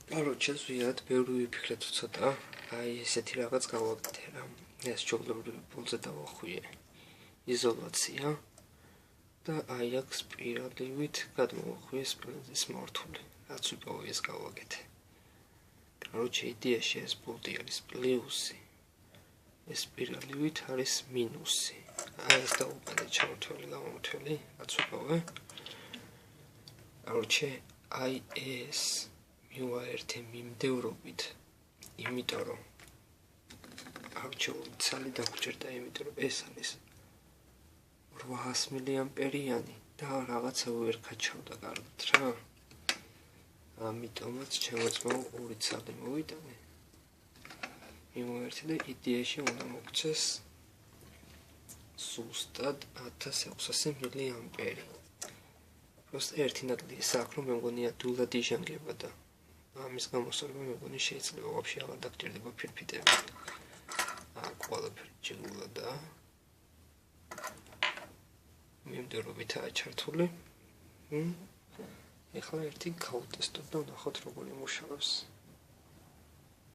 Короче, ზვიად ბევრი ვიფიქრეთ ცოტა, აი ესეთი რაღაც გავაკეთე რა. ეს ჯობლური პულზე დავახვიე. იზოლაცია და აი აქ სპირალივით გადმოვახვიე სპილენძის მორთული. რაც ვიპოვე ეს გავაკეთე. Короче, იდეაში ეს პულტი არის პლუსი. ეს სპირალივით არის მინუსი. აი ეს დაუყენე ჩამოთვლილი გამომთვლილი, რაც ვიპოვე. Короче, აი ეს მივაერთე მიმდევრობით, იმიტომ რომ არჩეული ცალი დაგჭირდა, იმიტომ რომ ეს არის 800 მილიამპერიანი და რაღაცა ვერ ქაჩავდა კარგად რა. ამიტომაც შემოწმო 2 ცალი მოვიტანე. მიმოერთე და იდეაში უნდა მოგცეს ზუსტად 1600 მილიამპერი. Просто ერთი ნაკლი საქმე რომ მე მგონია დულად იჟანგება და ამის გამოსწორება მე მგონი შეიძლება ვაფშე აღარ დაგჭირდება ფირფიტები. ყველაფერი ჯგულა და მიმდევრობითაა ჩართული. ეხლა ერთი გავუტესტოთ და ვნახოთ როგორ იმუშავებს.